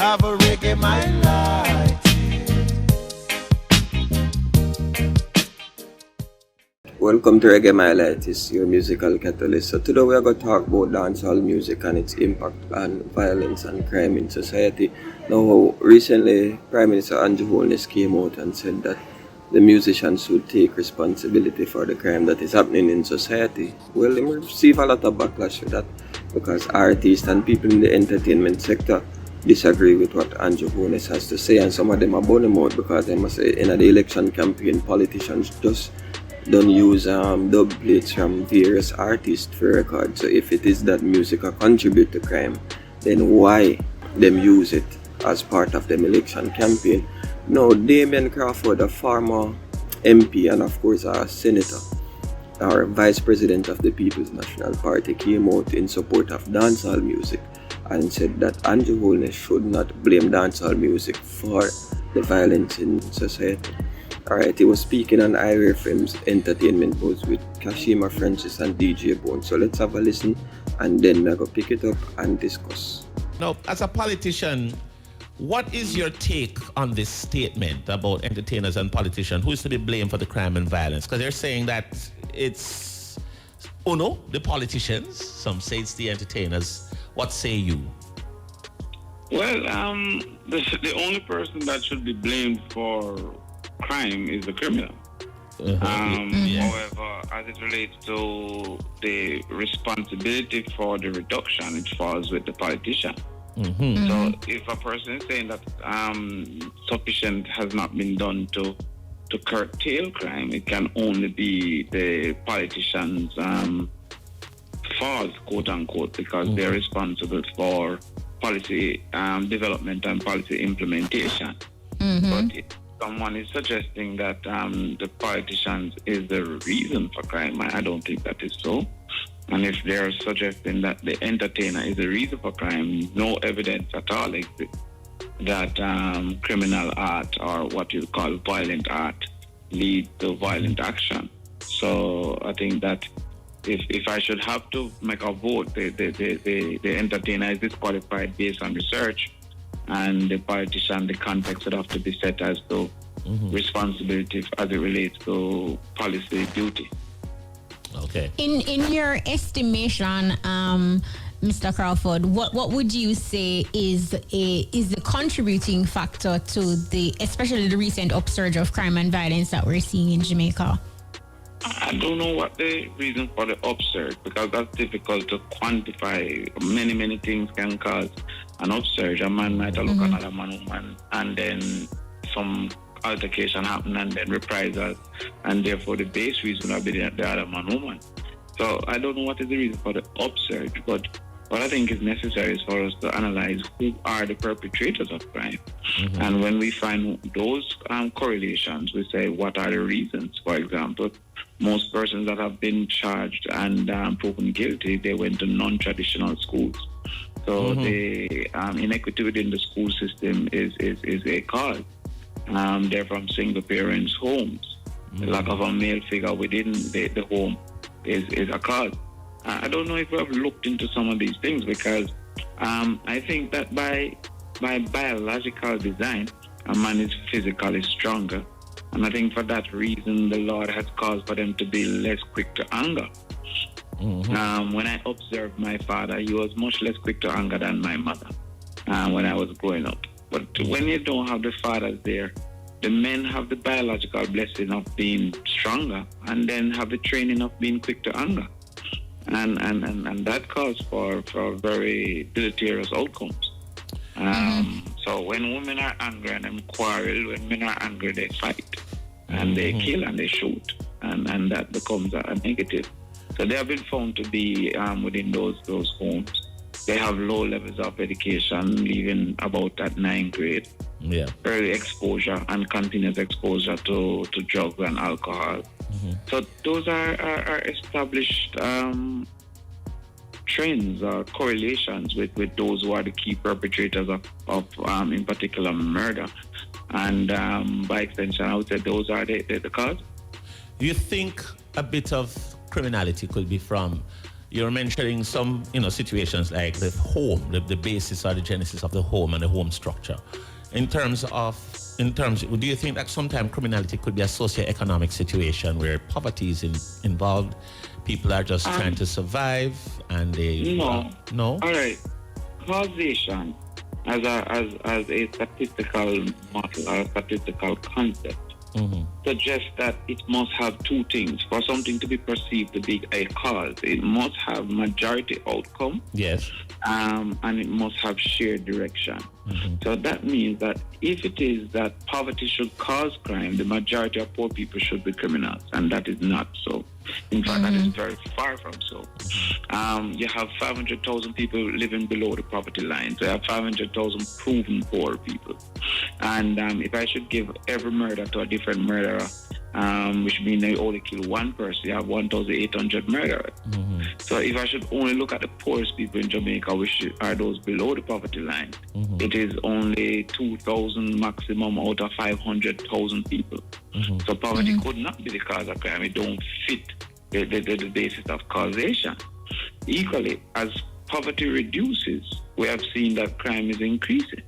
have a reggae MYLITIS. Welcome to REGGAE MYLITIS, your musical catalyst. So today we are going to talk about dancehall music and its impact on violence and crime in society. Now, recently, Prime Minister Andrew Holness came out and said that the musicians should take responsibility for the crime that is happening in society. Well, they receive a lot of backlash for that because artists and people in the entertainment sector disagree with what Andrew Holness has to say, and some of them are burning him out because they must say in the election campaign, politicians just don't use dub plates from various artists for record. So if it is that music contribute to crime, then why them use it as part of the election campaign? Now, Damion Crawford, a former MP and of course a senator or vice president of the People's National Party, came out in support of dancehall music and said that Andrew Holness should not blame dancehall music for the violence in society. Alright, he was speaking on IRFM's Entertainment Buzz with Kashima Francis and DJ Bone. So let's have a listen and then we're going to pick it up and discuss. Now, as a politician, what is your take on this statement about entertainers and politicians? Who is to be blamed for the crime and violence? Because they're saying that it's, the politicians. Some say it's the entertainers. What say you? Well, the only person that should be blamed for crime is the criminal. However, as it relates to the responsibility for the reduction, it falls with the politician. So if a person is saying that sufficient has not been done to curtail crime, it can only be the politician's fault, quote unquote, because they're responsible for policy development and policy implementation. But if someone is suggesting that the politicians is the reason for crime, I don't think that is so. And if they're suggesting that the entertainer is the reason for crime, no evidence at all exists that criminal art or what you call violent art lead to violent action. So I think that if I should have to make a vote, the entertainer is disqualified based on research, and the politician, the context would have to be set as to responsibility as it relates to policy duty. Okay. In your estimation, Mr. Crawford, what would you say is the contributing factor to especially the recent upsurge of crime and violence that we're seeing in Jamaica? I don't know what the reason for the upsurge, because that's difficult to quantify. Many things can cause an upsurge. A man might look at another man, and then some altercation happen, and then reprisals, and therefore the base reason will be the other man woman. So I don't know what is the reason for the upsurge, but what I think is necessary is for us to analyze who are the perpetrators of crime. And when we find those correlations, we say what are the reasons. For example, most persons that have been charged and proven guilty, they went to non-traditional schools. So the inequity within the school system is a cause. They're from single parents' homes. The lack of a male figure within the home is a cause. I don't know if we have looked into some of these things, because I think that by biological design, a man is physically stronger. And I think for that reason, the Lord has caused for them to be less quick to anger. When I observed my father, he was much less quick to anger than my mother when I was growing up. But when you don't have the fathers there, the men have the biological blessing of being stronger and then have the training of being quick to anger. And that calls for very deleterious outcomes. So when women are angry and them quarrel, when men are angry, they fight. And they kill and they shoot. And that becomes a negative. So they have been found to be within those homes. They have low levels of education, leaving about at 9th grade. Early exposure and continuous exposure to drugs and alcohol. So those are established trends or correlations with those who are the key perpetrators of in particular, murder. And by extension, I would say those are the cause. Do you think a bit of criminality could be from you're mentioning some, situations like the home, the basis or the genesis of the home and the home structure. In terms, do you think that sometimes criminality could be a socio-economic situation where poverty is involved? People are just trying to survive, and they no. All right, causation as a statistical model or a statistical concept suggests that it must have two things. For something to be perceived to be a cause, it must have majority outcome. Yes. And it must have shared direction. So that means that if it is that poverty should cause crime, the majority of poor people should be criminals, and that is not so. In fact, that is very far from so. You have 500,000 people living below the poverty line, so you have 500,000 proven poor people. And if I should give every murder to a different murderer, which means they only kill one person, you have 1,800 murderers. So if I should only look at the poorest people in Jamaica, which are those below the poverty line, it is only 2,000 maximum out of 500,000 people. So poverty could not be the cause of crime. It don't fit the basis of causation. Equally, as poverty reduces, we have seen that crime is increasing.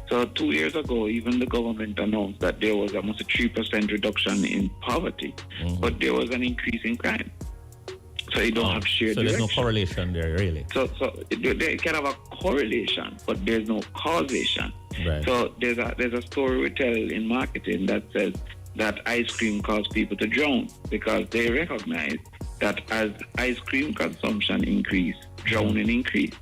So 2 years ago, even the government announced that there was almost a 3% reduction in poverty, but there was an increase in crime. So you don't have shared direction. So there's no correlation there, really. So they can have a correlation, but there's no causation. Right. So there's a story we tell in marketing that says that ice cream causes people to drown, because they recognize that as ice cream consumption increase, drowning increase.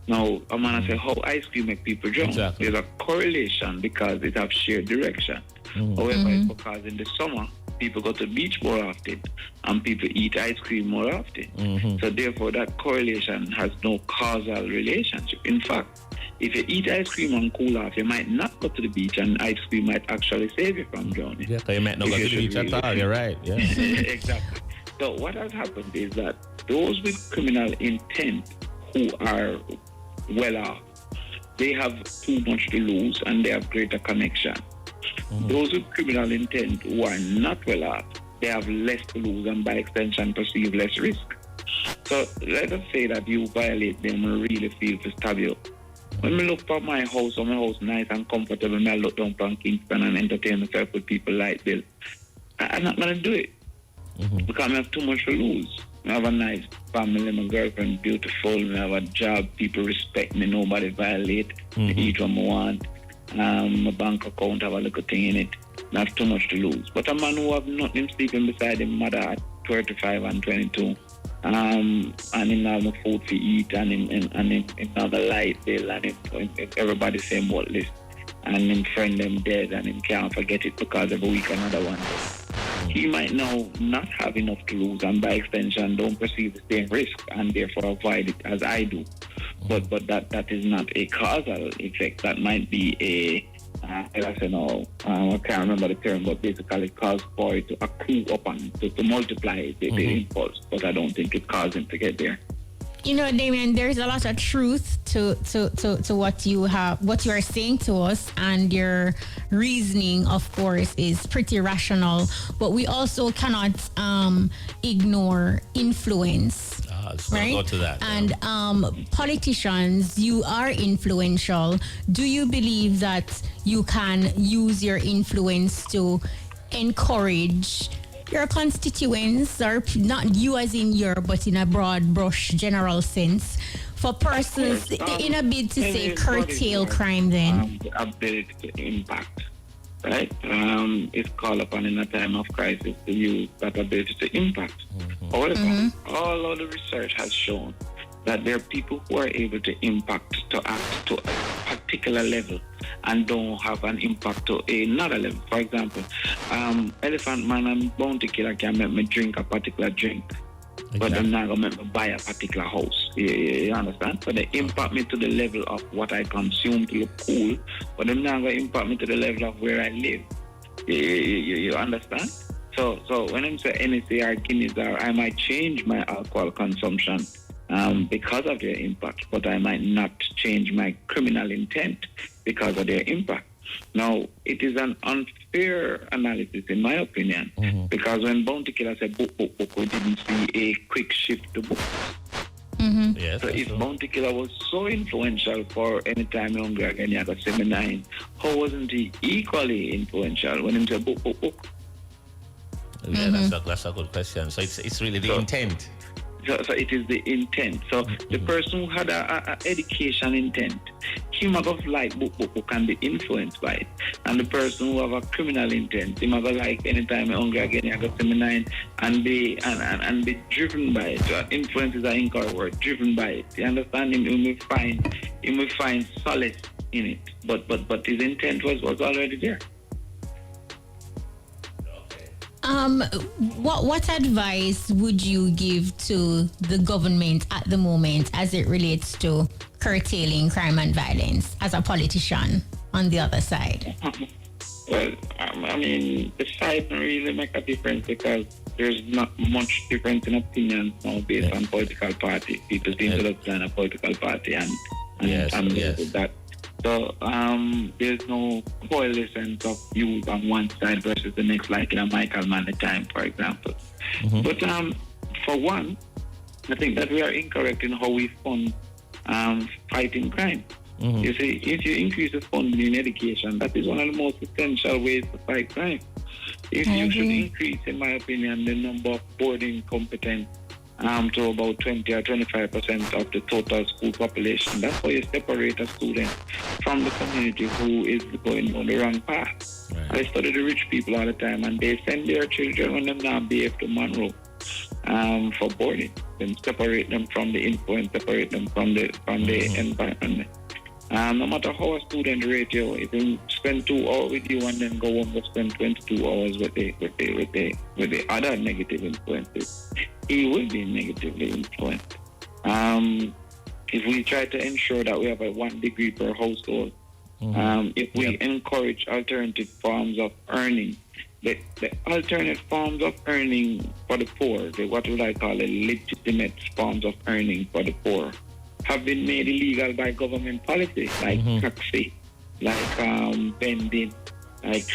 Now, I'm going to say how ice cream make people drown. Exactly. There's a correlation because it have shared direction. However, it's because in the summer, people go to the beach more often and people eat ice cream more often. So therefore, that correlation has no causal relationship. In fact, if you eat ice cream and cool off, you might not go to the beach, and ice cream might actually save you from drowning. Yeah, because you might not go to the beach at all. You're right. Yeah. Exactly. So what has happened is that those with criminal intent who are well off, they have too much to lose and they have greater connection. Those with criminal intent who are not well off, they have less to lose and by extension perceive less risk. So let us say that you violate them and really feel to stab you. When I look for my house nice and comfortable, I look down on Kingston and entertain myself with people like Bill, I'm not going to do it because I have too much to lose. I have a nice family, my girlfriend beautiful, I have a job, people respect me, nobody violate, I eat what I want, my bank account have a little thing in it, I have too much to lose. But a man who have nothing sleeping beside his mother at 35 and 22, and him have no food to eat, and him have a light bill, and everybody same what list, and him friend them dead, and him can't forget it because every week another one. He might now not have enough to lose, and by extension don't perceive the same risk and therefore avoid it as I do. But that is not a causal effect. That might be I can't remember the term, but basically it caused for it to accrue upon, to multiply the impulse. But I don't think it caused him to get there. You know, Damion, there's a lot of truth to what you are saying to us, and your reasoning, of course, is pretty rational. But we also cannot ignore influence. Right? Go to that. And politicians, you are influential. Do you believe that you can use your influence to encourage your constituents, or not you as in your, but in a broad brush general sense, for persons in a bid to say curtail crime then? The ability to impact, right? It's called upon in a time of crisis to use that ability to impact. However, all of the research has shown that there are people who are able to impact, to act to a particular level and don't have an impact to another level. For example, Elephant Man and Bounty Killer can make me drink a particular drink, but they're not going to make me buy a particular house. You understand? So they impact me to the level of what I consume to look cool, but they're not going to impact me to the level of where I live. You understand? So when I'm saying NSA or Guinness, or I might change my alcohol consumption because of their impact, but I might not change my criminal intent because of their impact. Now, it is an unfair analysis, in my opinion, because when Bounty Killer said book, we didn't see a quick shift to book. Yes. So if Bounty Killer was so influential for Anytime Younger Again, you got 79, how wasn't he equally influential when he said book, book, book? Yeah, that's a good question. So it's really the intent. So it is the intent. So the person who had a education intent, he might have like book can be influenced by it. And the person who have a criminal intent, he might have like Anytime Younger Again, you got 79, and be driven by it. So influences are incorrect word, driven by it. You understand? He will find solace in it. But his intent was already there. What advice would you give to the government at the moment as it relates to curtailing crime and violence as a politician on the other side? Well, I mean, the side don't really make a difference because there's not much difference in opinions now based on political party. People seem to look down a political party and that. So there's no coalescence of views on one side versus the next, like in a Michael Mann time, for example. But for one, I think that we are incorrect in how we fund fighting crime. You see, if you increase the funding in education, that is one of the most essential ways to fight crime. If you should increase, in my opinion, the number of boarding competent to about 20 or 25% of the total school population. That's how you separate a student from the community who is going on the wrong path. Right. I study the rich people all the time, and they send their children when they not behave to Monroe for boarding. Then separate them from the influence, separate them from the environment. No matter how a student rate you, if you spend 2 hours with you and then go home to spend 22 hours with the other negative influences, he will be negatively influenced. If we try to ensure that we have a 1 degree per household, if we encourage alternative forms of earning, the alternate forms of earning for the poor, what would I call legitimate forms of earning for the poor, have been made illegal by government policy, like taxi, like vending, like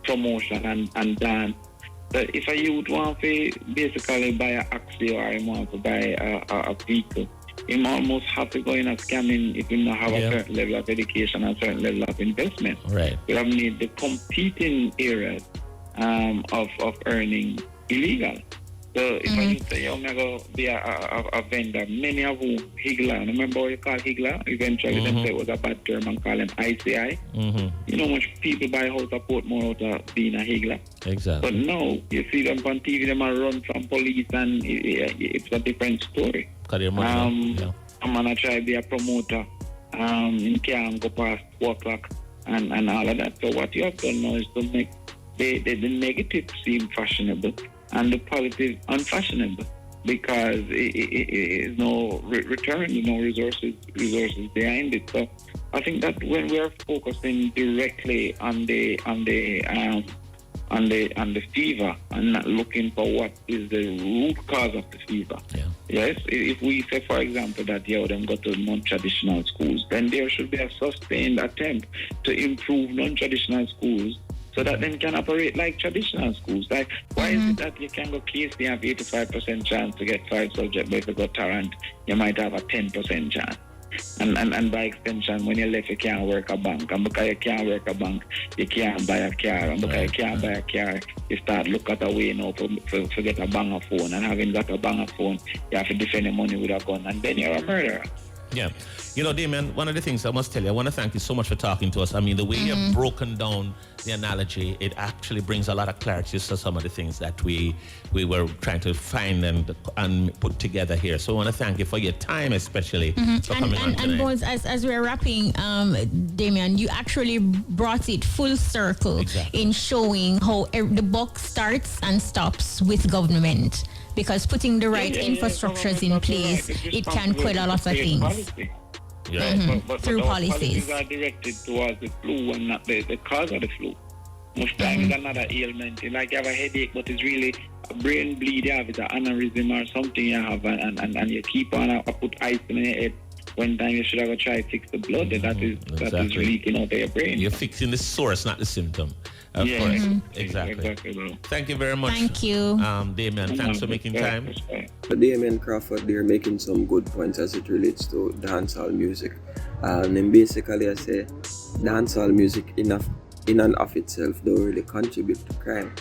promotion and dance. But if a youth want to basically buy an Axie or he want to buy a vehicle, he almost have to go in a scamming if he don't have a certain level of education and a certain level of investment. Right. We have made the competing areas of earning illegal. So if I need to I'm going to be a vendor, many of whom higgler, remember what you call higgler? Eventually them say it was a bad term and call them ICI. You know much people buy house of Portmore out of being a higgler. Exactly. But no, you see them on TV, them are run from police and it's a different story. I'm going to try to be a promoter. You can't go past 4 o'clock and all of that. So what you have done now is to make the negative seem fashionable and the positive unfashionable, because it is no return, no resources behind it. So I think that when we are focusing directly on the fever and not looking for what is the root cause of the fever. Yes, if we say, for example, that them go to non-traditional schools, then there should be a sustained attempt to improve non-traditional schools so that then can operate like traditional schools. Like, why is it that you can go KC and have 85% chance to get 5 subjects, but if you go Tarrant, you might have a 10% chance? And by extension, when you left, you can't work a bank. And because you can't work a bank, you can't buy a car. And because you can't buy a car, you start look at a way now to get a banger phone. And having got a banger phone, you have to defend your money with a gun. And then you're a murderer. Yeah. You know, Damion, one of the things I must tell you, I want to thank you so much for talking to us. I mean, the way you've broken down the analogy, it actually brings a lot of clarity to some of the things that we were trying to find and put together here. So I want to thank you for your time, especially for coming on tonight. And as we're wrapping, Damion, you actually brought it full circle in showing how the buck starts and stops with government. Because putting the right infrastructures in place, it can quell a lot of things. But through policies are directed towards the flu and not the cause of the flu. Most times it's another ailment. Like you have a headache, but it's really a brain bleed you have, it's an aneurysm or something you have, and you keep on put ice in your head. One time you should have tried to fix the blood that is leaking out of your brain. You're fixing the source, not the symptom. Of Yeah. course. Mhm. Exactly. Exactly, bro. Thank you very much. Thank you. Damion. Thanks for making time. But Damion Crawford, they're making some good points as it relates to dancehall music. And then basically I say dancehall music in and of itself don't really contribute to crime.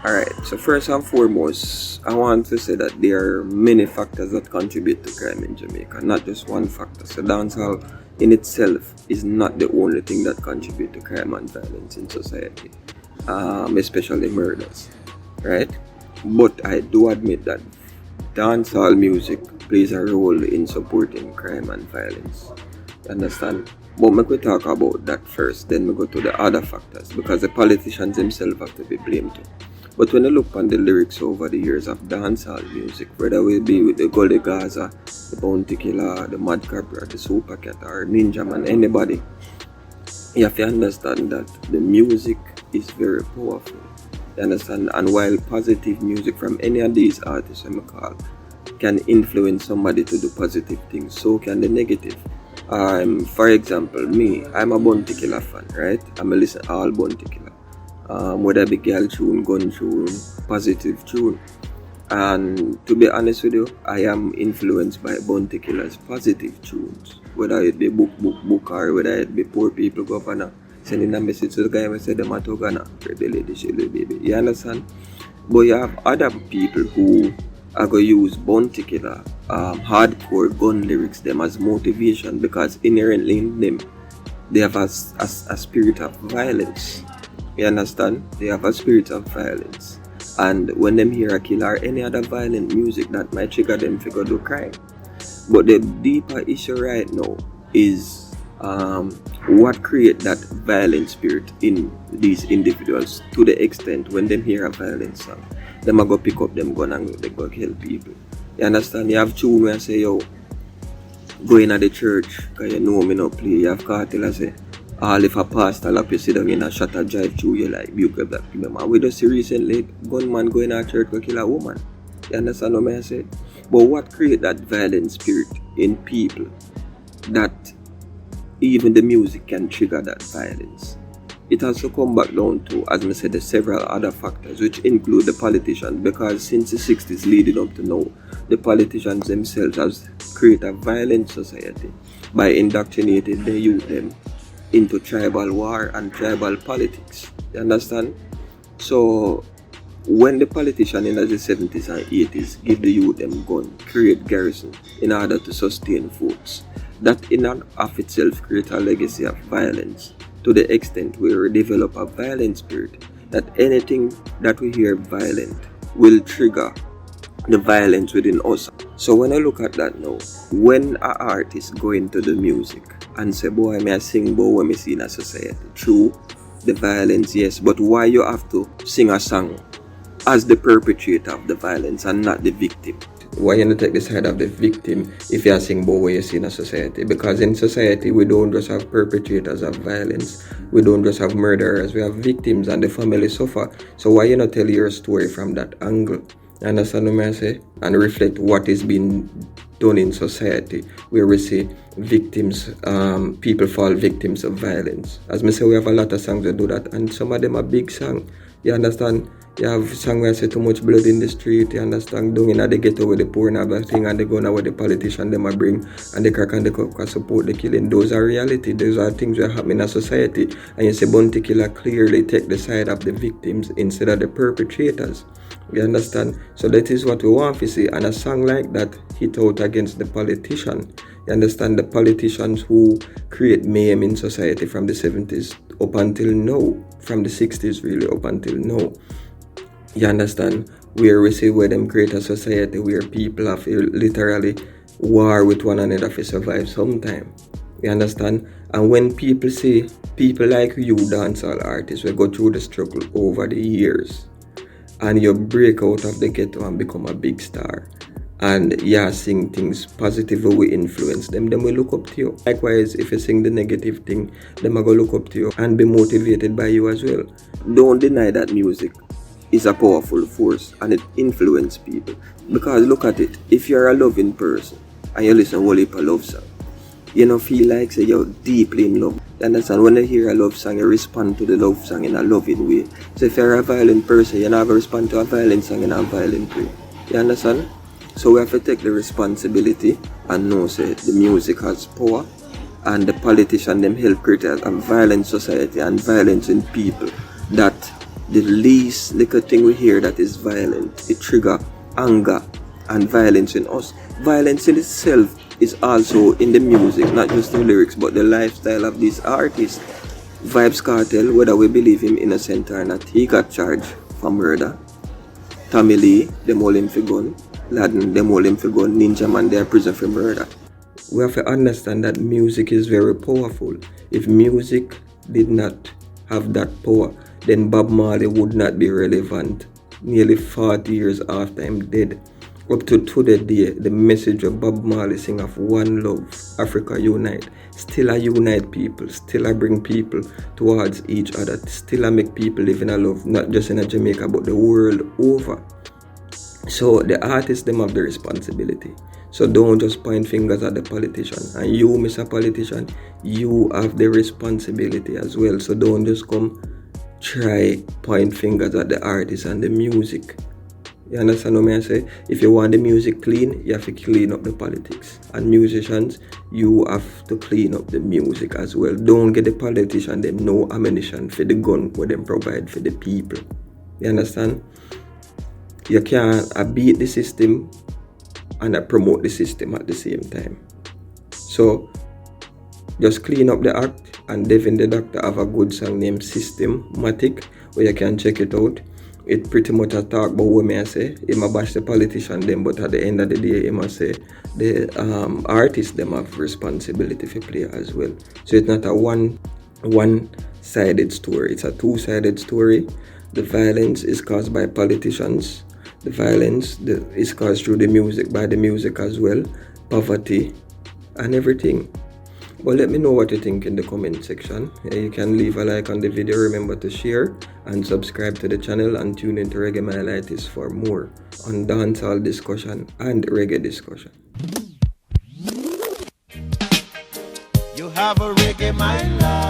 Alright, so first and foremost, I want to say that there are many factors that contribute to crime in Jamaica, not just one factor. So dancehall in itself is not the only thing that contributes to crime and violence in society, especially murders, right? But I do admit that dancehall music plays a role in supporting crime and violence. You understand? But make we talk about that first, then we go to the other factors, because the politicians themselves have to be blamed too. But when you look on the lyrics over the years of dancehall music, whether it be with the Gully Gaza, the Bounty Killer, the Mad Cobra, the Super Cat, or Ninja Man, anybody, you have to understand that the music is very powerful. You understand? And while positive music from any of these artists I call can influence somebody to do positive things, so can the negative. For example, me, I'm a Bounty Killer fan, right? I'm a listen to all Bounty Killer. Whether it be girl tune, gun tune, positive tune. And to be honest with you, I am influenced by Bounty Killer's positive tunes. Whether it be book, or whether it be poor people governor, sending a message to the guy and say them at Ogana, the lady, she baby. You understand? But you have other people who are going to use Bounty Killer, hardcore gun lyrics them as motivation, because inherently in them, they have a spirit of violence. You understand? They have a spirit of violence. And when them hear a killer or any other violent music, that might trigger them to go do crime. But the deeper issue right now is what create that violent spirit in these individuals, to the extent when them hear a violent song, them are go pick up them gun and they go kill people. You understand? You have tune where I say, yo, go in at the church, because you know me no play. You have KARTEL I say, all if a pastor lap you sit down in a shutter drive through you like buke up that people. We just see recently gunman go in a church to kill a woman. You understand what I say? But what create that violent spirit in people, that even the music can trigger that violence? It has to come back down to, as I said, the several other factors, which include the politicians, because since the 60s leading up to now, the politicians themselves have created a violent society by indoctrinating the youth them into tribal war and tribal politics. You understand? So when the politician in the 70s and 80s give the youth them gun, create garrison in order to sustain votes, that in and of itself create a legacy of violence, to the extent where we develop a violent spirit, that anything that we hear violent will trigger the violence within us. So when I look at that now, when an artist go into the music and say, boy, may I sing boy when me see in a society, true, the violence, yes, but why you have to sing a song as the perpetrator of the violence and not the victim? Why you not take the side of the victim if you are sing boy what you see in a society? Because in society we don't just have perpetrators of violence, we don't just have murderers, we have victims and the family suffer. So why you not tell your story from that angle? You understand what I say? And reflect what is being done in society, where we see victims, people fall victims of violence. As I say, we have a lot of songs that do that, and some of them are big songs. You understand? You have songs where I say too much blood in the street, you understand? Down in the ghetto with the poor and everything, and they go now with the politician them a bring, and the crack and the cock can support the killing. Those are reality, those are things that happen in a society. And you say Bounty Killer clearly take the side of the victims instead of the perpetrators. You understand? So that is what we want to see. And a song like that hit out against the politician. You understand? The politicians who create mayhem in society from the 70s up until now. From the 60s really up until now. You understand? Where we see where them create a society where people have literally war with one another to survive sometime. You understand? And when people see people like you, dancehall artists, will go through the struggle over the years, and you break out of the ghetto and become a big star, and you sing things positively will influence them, then will look up to you. Likewise, if you sing the negative thing, them are going to look up to you and be motivated by you as well. Don't deny that music is a powerful force and it influences people. Because look at it, if you're a loving person and you listen to a whole heap of love song, you know, feel like say you're deeply in love. You understand? When you hear a love song, you respond to the love song in a loving way. So if you're a violent person, you're not going to respond to a violent song in a violent way. You understand? So we have to take the responsibility and know say the music has power, and the politician them help create a violent society and violence in people. That the least little thing we hear that is violent, it trigger anger and violence in us. Violence in itself is also in the music, not just the lyrics, but the lifestyle of these artists. VYBZ KARTEL, whether we believe him innocent or not, he got charged for murder. Tommy Lee, them all him for gun. Laden, them all him for gun. Ninja Man, they're prison for murder. We have to understand that music is very powerful. If music did not have that power, then Bob Marley would not be relevant nearly 40 years after him dead. Up to today, the message of Bob Marley sing of one love, Africa unite, still a unite people, still a bring people towards each other, still a make people live in a love, not just in a Jamaica, but the world over. So the artists, them have the responsibility. So don't just point fingers at the politician. And you, Mr. Politician, you have the responsibility as well. So don't just come try point fingers at the artists and the music. You understand what I say? If you want the music clean, you have to clean up the politics. And musicians, you have to clean up the music as well. Don't get the politician them no ammunition for the gun what them provide for the people. You understand? You can't beat the system and promote the system at the same time. So just clean up the act, and Devin the Doctor have a good song named Systematic where you can check it out. It pretty much a talk about what may I say. He might bash the politician them, but at the end of the day, he must say the artists them have responsibility for play as well. So it's not a one-sided story. It's a two-sided story. The violence is caused by politicians. The violence is caused through the music, by the music as well. Poverty and everything. But let me know what you think in the comment section. You can leave a like on the video. Remember to share and subscribe to the channel, and tune into Reggae MYLITIS for more on dancehall discussion and reggae discussion. You have a reggae my life.